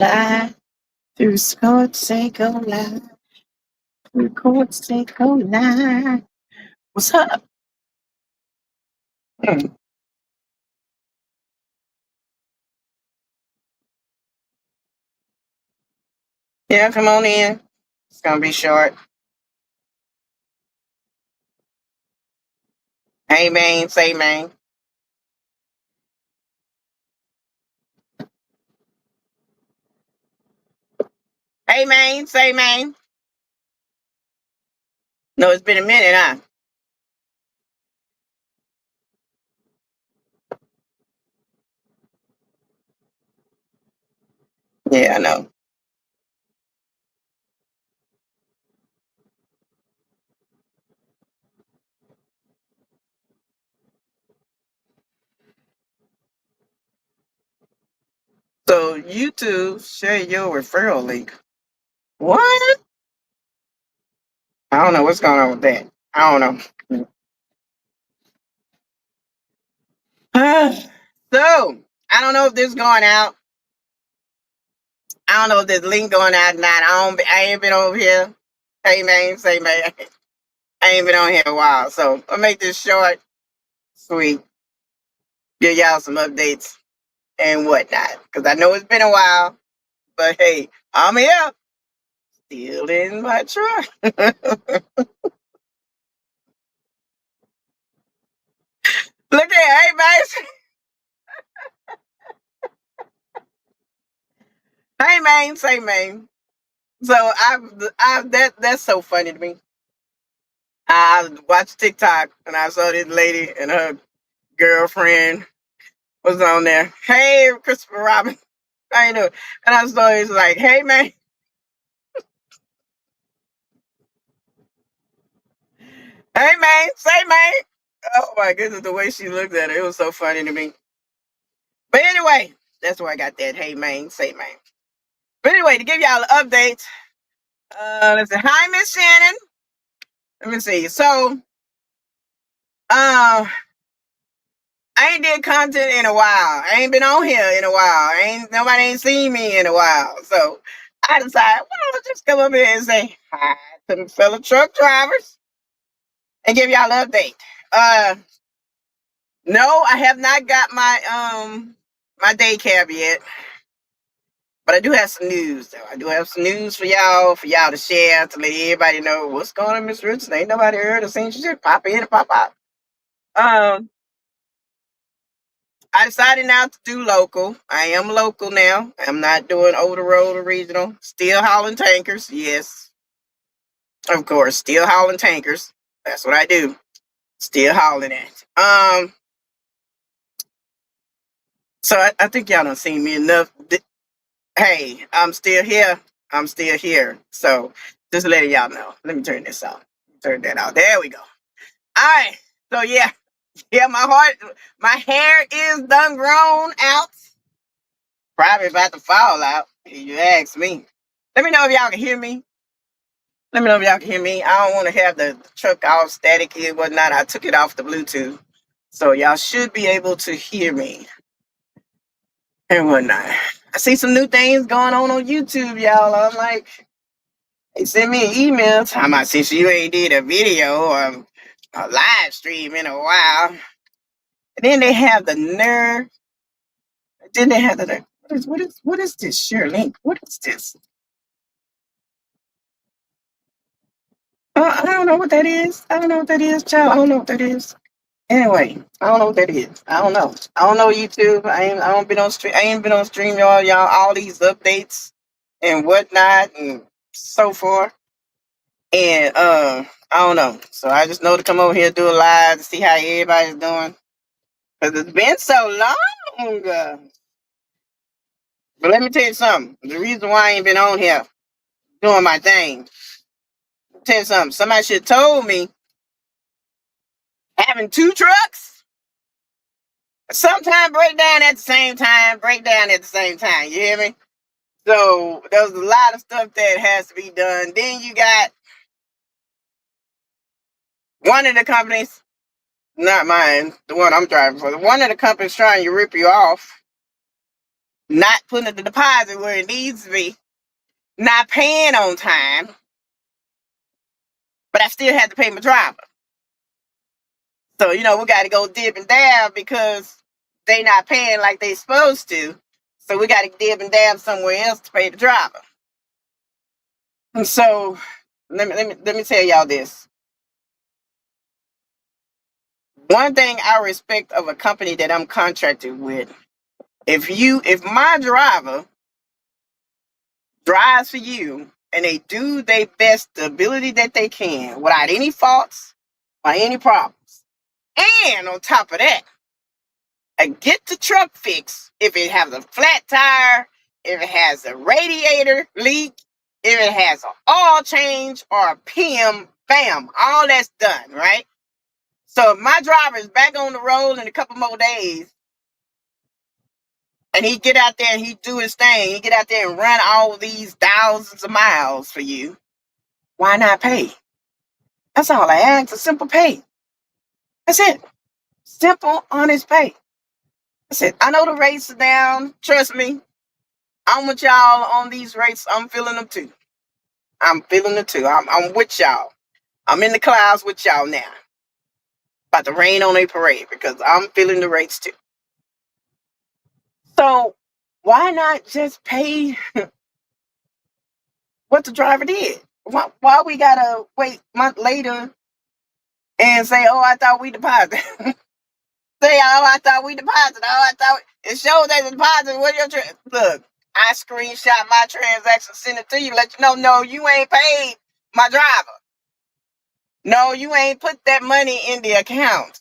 Live through Courts Say Go Live. Through Courts Say Go Live. What's up? Hmm. Yeah, come on in. It's gonna be short. Hey man, say man. Hey man, say man. No, it's been a minute, huh? Yeah, I know. So YouTube share your referral link. What? I don't know what's going on with that. I don't know. So I don't know if this is going out. I don't know if this link going out or not. I ain't been over here. Hey man, say man. I ain't been on here a while, so I'll make this short, sweet. Give y'all some updates and whatnot. Because I know it's been a while, but hey, I'm here, still in my truck. Look at, hey man, hey man, say man. So that's so funny to me. I watched TikTok and I saw this lady and her girlfriend was on there. Hey, Christopher Robin, how you doing? And I saw it's like, hey man, hey man, say man. Oh my goodness, the way she looked at it was so funny to me. But anyway, that's where I got that. Hey man, say man. But anyway, to give y'all an update, let's see. Hi, Miss Shannon. Let me see. So, I ain't did content in a while. I ain't been on here in a while. Nobody ain't seen me in a while. So I decided, why don't I just come up here and say hi to the fellow truck drivers and give y'all an update. Uh, no, I have not got my day cab yet. But I do have some news, though. I do have some news for y'all to share, to let everybody know what's going on, Miss Richardson. Ain't nobody heard or seen. You just pop in and pop out. Um, I decided now to do local. I am local now. I'm not doing over the road or regional. Still hauling tankers. Yes, of course. Still hauling tankers. That's what I do. Still hauling it. So I think y'all done seen me enough. Hey, I'm still here. I'm still here. So just letting y'all know. Let me turn this off. Turn that out. There we go. All right. So yeah, my hair is done grown out. Probably about to fall out. If you ask me. Let me know if y'all can hear me. Let me know if y'all can hear me. I don't want to have the truck all staticky and whatnot. I took it off the Bluetooth. So y'all should be able to hear me and whatnot. I see some new things going on YouTube, y'all. I'm like, they sent me an email talking about since you ain't did a video or a live stream in a while. And then they have the nerve. Then they have the nerve. What is this share link? What is this? I don't know what that is. I don't know what that is, child. I don't know what that is. Anyway, I don't know what that is. I don't know. I don't know YouTube. I don't been on stream. I ain't been on stream, y'all. All these updates and whatnot and so forth. And I don't know. So I just know to come over here and do a live to see how everybody's doing. Because it's been so long. But let me tell you something. The reason why I ain't been on here doing my thing. Tell you something. Somebody should have told me having two trucks. Sometimes break down at the same time. Break down at the same time. You hear me? So there's a lot of stuff that has to be done. Then you got one of the companies, not mine, the one I'm driving for. One of the companies trying to rip you off. not putting the deposit where it needs to be, not paying on time, but I still had to pay my driver. So, we got to go dib and dab because they not paying like they supposed to. So we got to dib and dab somewhere else to pay the driver. And so let me tell y'all this. One thing I respect of a company that I'm contracted with, if my driver drives for you and they do their best, the ability that they can, without any faults or any problems, and on top of that, I get the truck fixed if it has a flat tire, if it has a radiator leak, if it has an oil change or a PM, bam, all that's done, right? So if my driver is back on the road in a couple more days, and he get out there and he do his thing, he get out there and run all these thousands of miles for you, why not pay? That's all I ask, a simple pay. That's it. Simple, honest pay. That's it. I know the rates are down. Trust me. I'm with y'all on these rates. I'm feeling them too. I'm feeling them too. I'm with y'all. I'm in the clouds with y'all now. About to rain on a parade because I'm feeling the rates too. So why not just pay what the driver did? Why we gotta wait a month later and say, oh, I thought we deposited. Say, oh, I thought we deposited. Oh, I thought it shows that the deposit. What your look? I screenshot my transaction, send it to you, let you know, no, you ain't paid my driver. No, you ain't put that money in the account.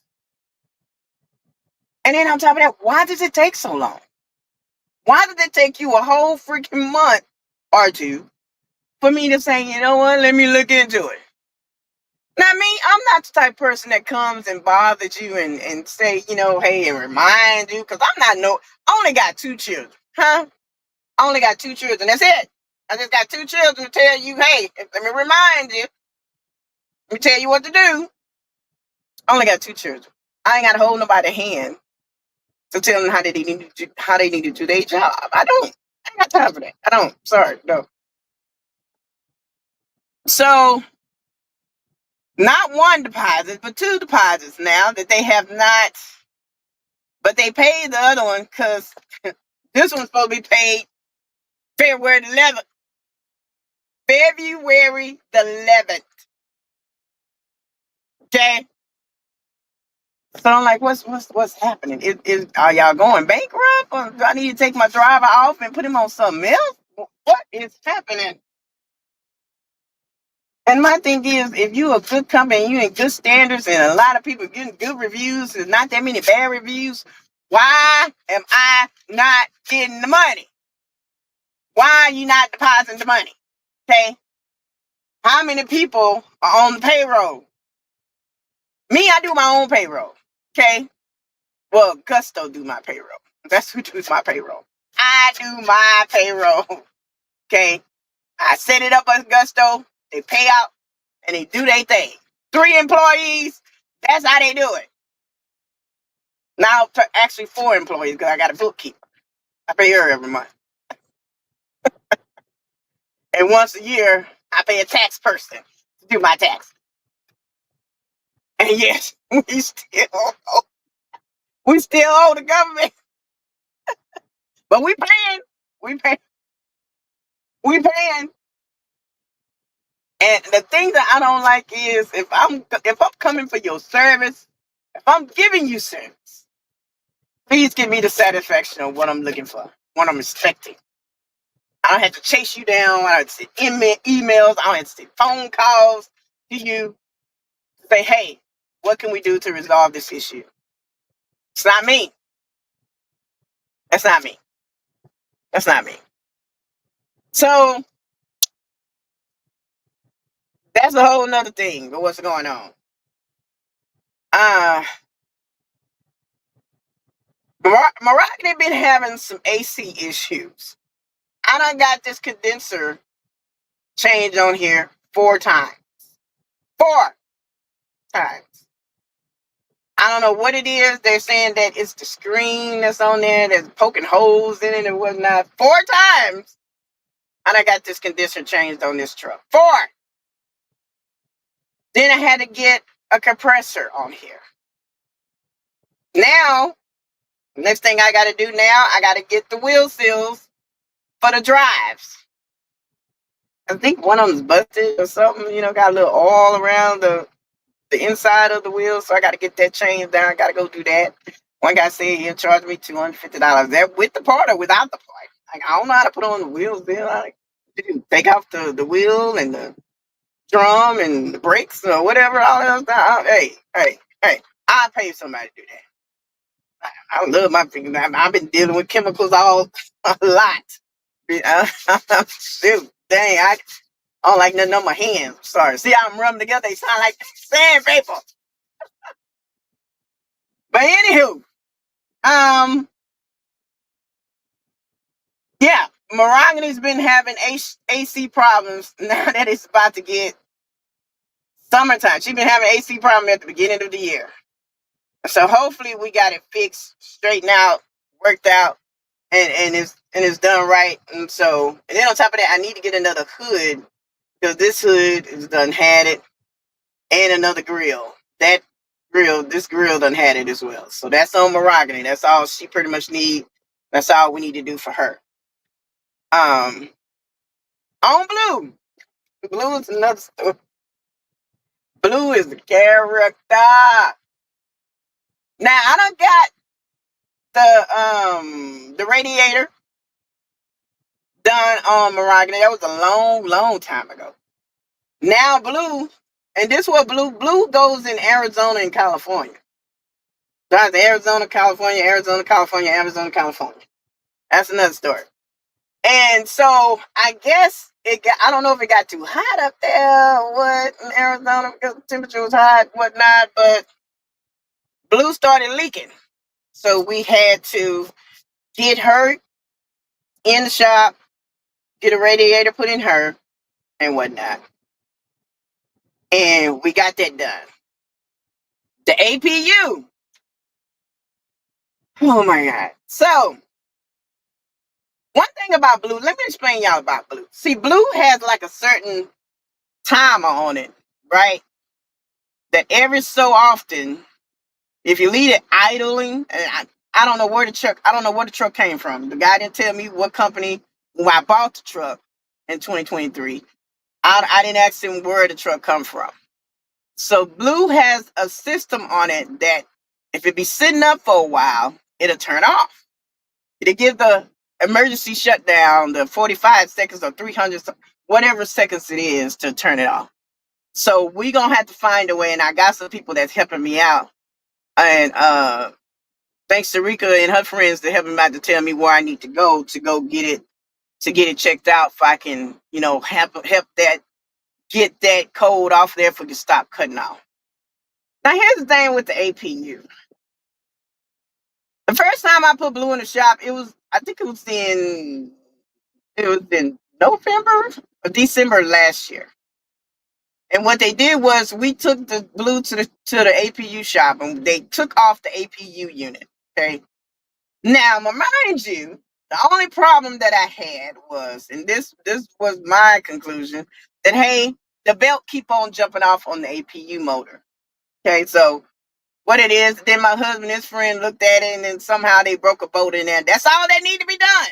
And then on top of that, why does it take so long? Why did it take you a whole freaking month or two for me to say, you know what, let me look into it? Now, me, I'm not the type of person that comes and bothers you and say, hey, and remind you, because I only got 2 children, huh? I only got 2 children. That's it. I just got 2 children to tell you, hey, let me remind you. Let me tell you what to do. I only got 2 children. I ain't got to hold nobody's hand to tell them how they need to do their job. I ain't got time for that. I don't. Sorry, no. So, not 1 deposit, but 2 deposits now that they have not, but they paid the other one because this one's supposed to be paid February the 11th. February the 11th. Okay. So I'm like, what's happening? Are y'all going bankrupt? Or do I need to take my driver off and put him on something else? What is happening? And my thing is, if you a good company, you in good standards, and a lot of people getting good reviews, and not that many bad reviews, why am I not getting the money? Why are you not depositing the money? Okay. How many people are on the payroll? Me, I do my own payroll. Okay. Well, Gusto do my payroll. That's who does my payroll. I do my payroll. Okay. I set it up as Gusto. They pay out and they do their thing. 3 employees. That's how they do it. Now, actually 4 employees because I got a bookkeeper. I pay her every month. And once a year, I pay a tax person to do my tax. And yes, we still owe the government. But we paying. We pay. We paying. And the thing that I don't like is if I'm coming for your service, if I'm giving you service, please give me the satisfaction of what I'm looking for, what I'm expecting. I don't have to chase you down. I don't have to send emails. I don't have to send phone calls to you. Say, hey, what can we do to resolve this issue? It's not me. That's not me. That's not me. So that's a whole nother thing. But what's going on? Moroccan been having some AC issues. I done got this condenser change on here 4 times. 4 times. I don't know what it is. They're saying that it's the screen that's on there that's poking holes in it and whatnot. 4 times. And I got this condition changed on this truck. 4. Then I had to get a compressor on here. Now, next thing I got to do now, I got to get the wheel seals for the drives. I think one of them's busted or something. Got a little oil around the inside of the wheel, so I got to get that changed down. I got to go do that. One guy said he'll charge me $250. That with the part or without the part? Like, I don't know how to put on the wheels. Then take off the wheel and the drum and the brakes or whatever. All that stuff. Hey! I pay somebody to do that. I love my fingers. I've been dealing with chemicals a lot. Dude, dang, I don't like nothing on my hands. Sorry. See how I'm rubbing together? They sound like sandpaper. But anywho, yeah, Mahogany's been having AC problems now that it's about to get summertime. She's been having AC problems at the beginning of the year. So hopefully we got it fixed, straightened out, worked out, and it's done right. And then on top of that, I need to get another hood because this hood is done had it, and another grill. This grill done had it as well. So that's on Mahogany. That's all she pretty much need. That's all we need to do for her. On Blue. Blue is another story. Blue is the character. Now I done got the radiator done on Mahogany. That was a long time ago. Now Blue, and this is what Blue goes in Arizona and California. Drives to Arizona, California, Arizona, California, Arizona, California. That's another story. And so I guess I don't know if it got too hot up there or what in Arizona because the temperature was hot, whatnot, but Blue started leaking. So we had to get her in the shop, get a radiator put in her and whatnot. And we got that done. The APU. Oh my God. So one thing about Blue, let me explain y'all about Blue. See, Blue has like a certain timer on it, right? That every so often, if you leave it idling, and I don't know where the truck came from. The guy didn't tell me what company when I bought the truck in 2023. I didn't ask him where the truck come from. So Blue has a system on it that if it be sitting up for a while, it'll turn off. It'll give the emergency shutdown the 45 seconds or 300, whatever seconds it is to turn it off. So we gonna have to find a way, and I got some people that's helping me out. And thanks to Rika and her friends to helping me out to tell me where I need to go get it checked out if I can, help that get that code off there if we can stop cutting off. Now here's the thing with the APU. The first time I put Blue in the shop, I think it was in November or December last year. And what they did was we took the Blue to the APU shop and they took off the APU unit. Okay. Now, mind you, the only problem that I had was, and this was my conclusion, that hey, the belt keep on jumping off on the APU motor. Okay, so what it is, then my husband and his friend looked at it and then somehow they broke a bolt in there. That's all that need to be done.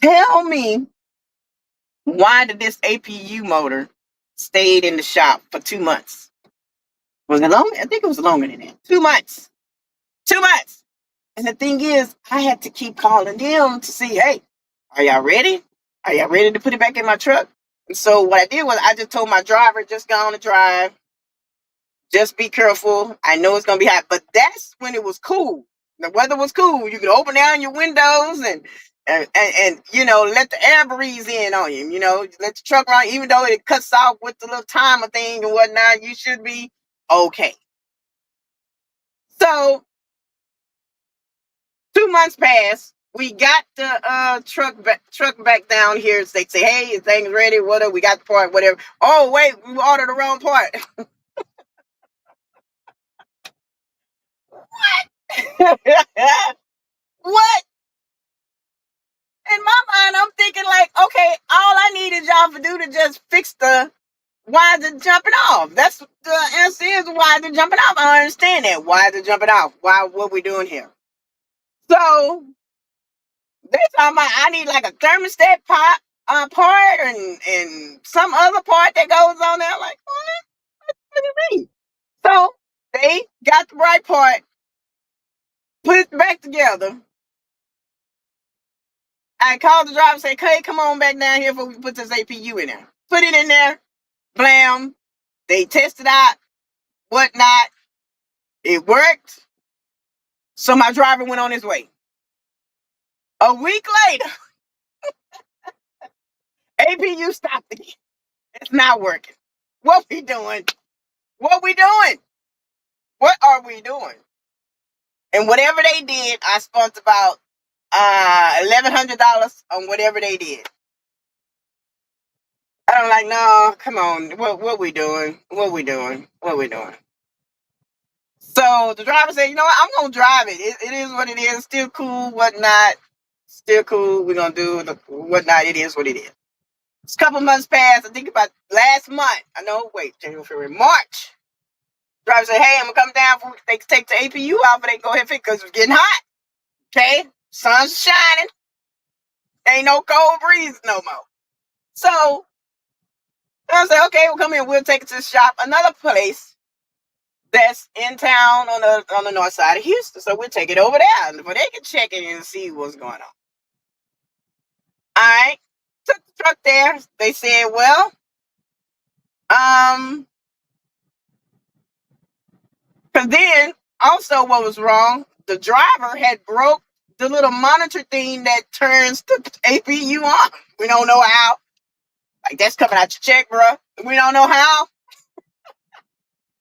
Tell me why did this APU motor stayed in the shop for 2 months? Was it long? I think it was longer than that. 2 months. 2 months. And the thing is, I had to keep calling them to see, hey, are y'all ready? Are y'all ready to put it back in my truck? And so what I did was I just told my driver, just go on the drive. Just be careful. I know it's going to be hot, but that's when it was cool. The weather was cool. You could open down your windows and let the air breeze in on you. Let the truck run, even though it cuts off with the little timer thing and whatnot, you should be okay. So 2 months passed. We got the truck back down here. They say, hey, thing's ready. Whatever, we got the part, whatever. Oh, wait, we ordered the wrong part. What? In my mind, I'm thinking like, okay, all I needed y'all to do to just fix the why is it jumping off? That's the answer is why is it jumping off. I don't understand that. Why is it jumping off? Why what we doing here? So they talking about I need like a thermostat part and some other part that goes on there. Like, what do you mean? So they got the right part, put it back together. I called the driver and said, hey, come on back down here before we put this APU in there. Put it in there, blam. They tested out, whatnot. It worked. So my driver went on his way. A week later, APU stopped again. It's not working. What we doing? What we doing? What are we doing? And whatever they did, I spent about $1,100 on whatever they did. I'm like, no, come on. What we doing? What we doing? What we doing? So the driver said, you know what? I'm gonna drive it. It is what it is. Still cool, whatnot. Still cool. We're gonna do the whatnot. It is what it is. It's a couple months passed. I think about last month. I know. Wait, January, February, March. Driver said, hey, I'm gonna come down for they take the APU out, but they go ahead and fix because it's getting hot. Okay, sun's shining. Ain't no cold breeze no more. So I said, okay, we'll come in. We'll take it to the shop. Another place that's in town on the north side of Houston. So we'll take it over there, but they can check it and see what's going on. All right, took the truck there. They said, well, because then also what was wrong, the driver had broke the little monitor thing that turns the APU on. We don't know how. Like, that's coming out your check, bro. We don't know how.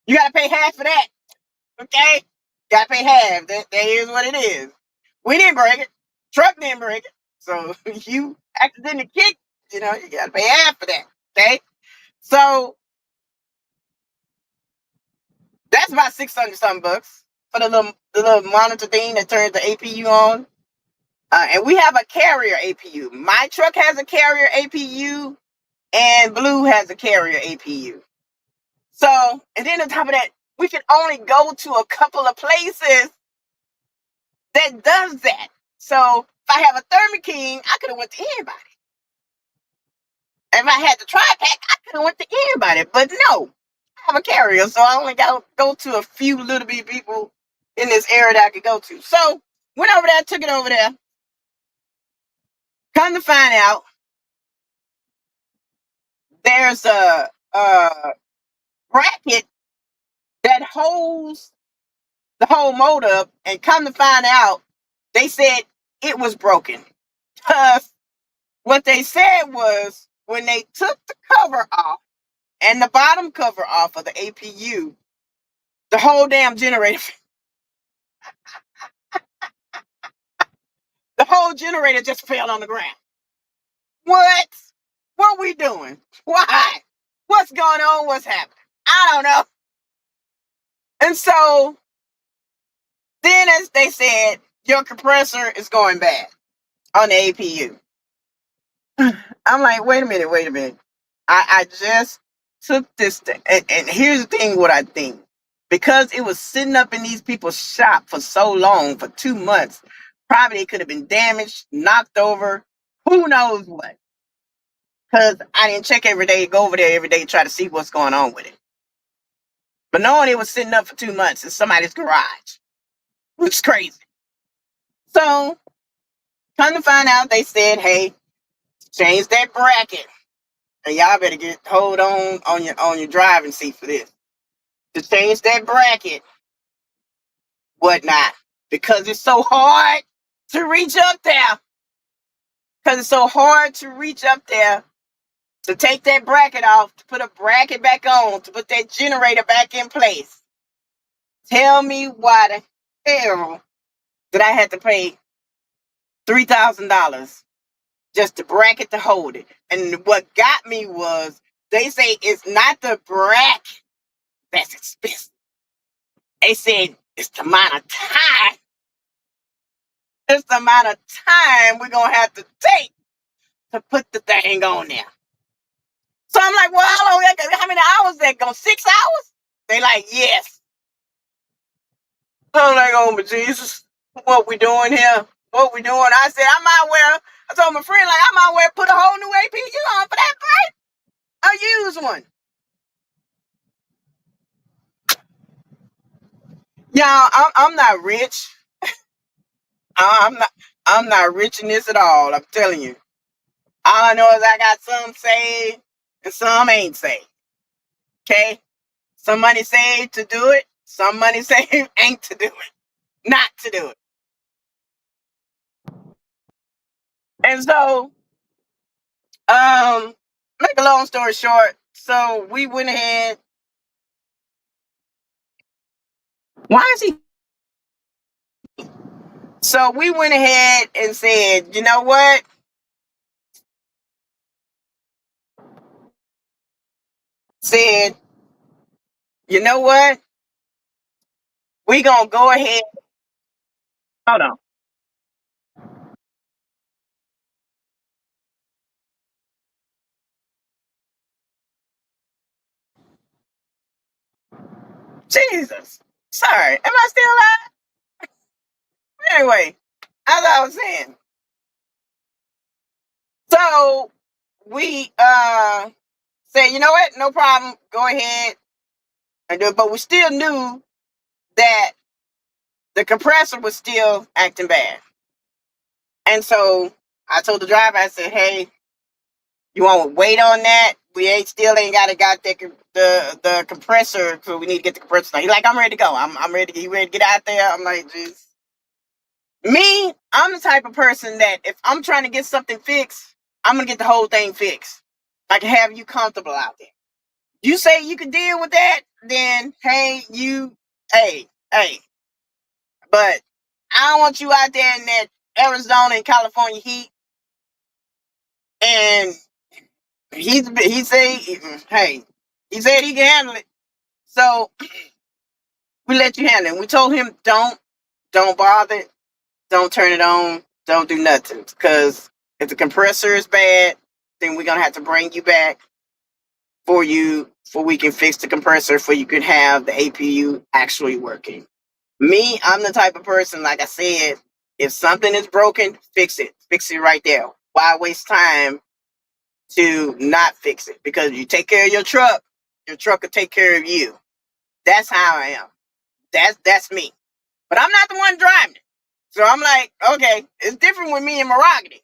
You got to pay half of that. Okay? Got to pay half. That is what it is. We didn't break it. Truck didn't break it. So you accidentally kicked, you got to pay half for that. Okay? So that's about 600 something bucks for the little monitor thing that turns the APU on. And we have a carrier APU. My truck has a carrier APU, and Blue has a carrier APU. So, and then on top of that, we can only go to a couple of places that does that. So, if I have a Thermo King, I could have went to anybody. If I had the Tri-Pack, I could have went to anybody. But no, I have a carrier, so I only got to go to a few little bit people in this area that I could go to. So, went over there, took it over there. Come to find out, there's a bracket that holds the whole motor up, and come to find out, they said it was broken. Because what they said was when they took the cover off and the bottom cover off of the APU, the whole damn generator, the whole generator just fell on the ground. What? What we doing? Why? What's going on? What's happening? I don't know. And so then, as they said, your compressor is going bad on the APU. I'm like, wait a minute. I just took this thing. And here's the thing, what I think. Because it was sitting up in these people's shop for so long, for 2 months, probably it could have been damaged, knocked over, who knows what. Because I didn't check every day, go over there every day, try to see what's going on with it. But knowing it was sitting up for 2 months in somebody's garage, which is crazy. So, come to find out, they said, hey, change that bracket. And y'all better hold on your driving seat for this. To change that bracket, whatnot. Because it's so hard to reach up there. Because it's so hard to reach up there to take that bracket off, to put a bracket back on, to put that generator back in place. Tell me why the hell did I have to pay $3,000 just to bracket to hold it? And what got me was they say it's not the bracket that's expensive. They said It's the amount of time. It's the amount of time we're gonna have to take to put the thing on there. So I'm like, well, how many hours that go? 6 hours? They like, yes. I'm like, oh my Jesus, what we doing here? What we doing? I said, I might wear. I told my friend, like, I might wear put a whole new APU on for that price. A used one. Y'all, I'm not rich. I'm not. I'm not rich in this at all. I'm telling you. All I know is I got some saved and some ain't saved. Okay, some money saved to do it. Some money saved ain't to do it. Not to do it. And so, make a long story short. So we went ahead. Why is he? So we went ahead and said, you know what? Said, you know what? We gonna go ahead. Hold on. Jesus. Sorry. Am I still alive? Anyway, as I was saying. So we said, you know what? No problem. Go ahead and do it. But we still knew that the compressor was still acting bad. And so I told the driver, I said, hey, you want to wait on that? We ain't got the compressor, so we need to get the compressor. He's like, I'm ready to go. I'm ready to get you ready to get out there. I'm like, jeez. Me, I'm the type of person that if I'm trying to get something fixed, I'm gonna get the whole thing fixed. I can have you comfortable out there. You say you can deal with that, then hey. But I don't want you out there in that Arizona and California heat. And he said, hey, he said he can handle it. So we let you handle it. We told him don't bother, don't turn it on, don't do nothing. Because if the compressor is bad, then we're gonna have to bring you back for we can fix the compressor for you can have the APU actually working. Me, I'm the type of person, like I said, if something is broken, fix it. Fix it right there. Why waste time to not fix it? Because you take care of your truck will take care of you. That's how I am. That's me. But I'm not the one driving it. So I'm like, okay, it's different with me and Mahogany.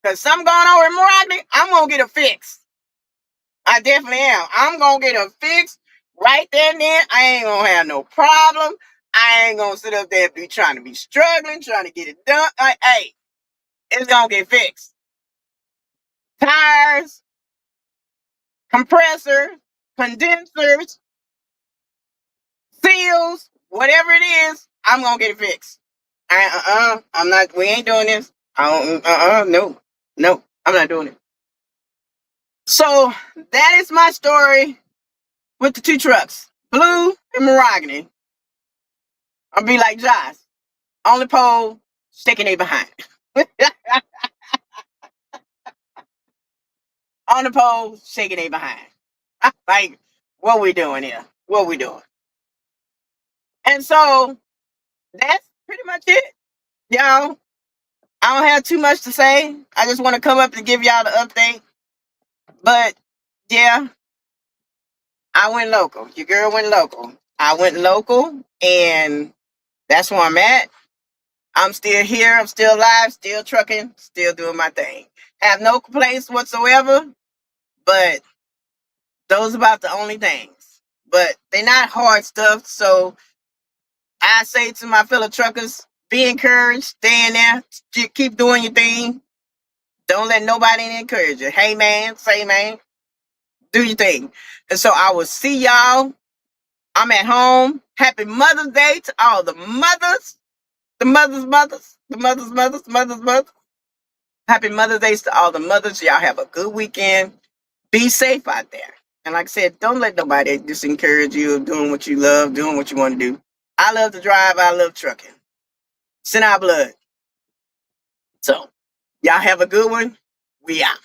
Because something going on with Mahogany, I'm gonna get a fix. I definitely am. I'm gonna get a fix right there and then. I ain't gonna have no problem. I ain't gonna sit up there and be trying to be struggling, trying to get it done. Hey, it's gonna get fixed. Tires, compressor, condensers, seals, whatever it is, I'm gonna get it fixed. I'm not. We ain't doing this. I don't. No. I'm not doing it. So that is my story with the two trucks, Blue and Mahogany. I'll be like Josh, on the pole, sticking it behind. On the pole, shaking it behind. Like, what we doing here? What we doing? And so that's pretty much it, y'all. I don't have too much to say. I just want to come up and give y'all the update. But yeah, I went local. Your girl went local. I went local, and that's where I'm at. I'm still here. I'm still alive, still trucking, still doing my thing. Have no complaints whatsoever, but those about the only things. But they're not hard stuff. So I say to my fellow truckers, be encouraged, stay in there, keep doing your thing. Don't let nobody encourage you. Hey man, say man, do your thing. And so I will see y'all. I'm at home. Happy Mother's Day to all the mothers, the mothers. Happy Mother's Day to all the mothers. Y'all have a good weekend. Be safe out there. And like I said, don't let nobody disencourage you of doing what you love, doing what you want to do. I love to drive. I love trucking. Send our blood. So, y'all have a good one. We out.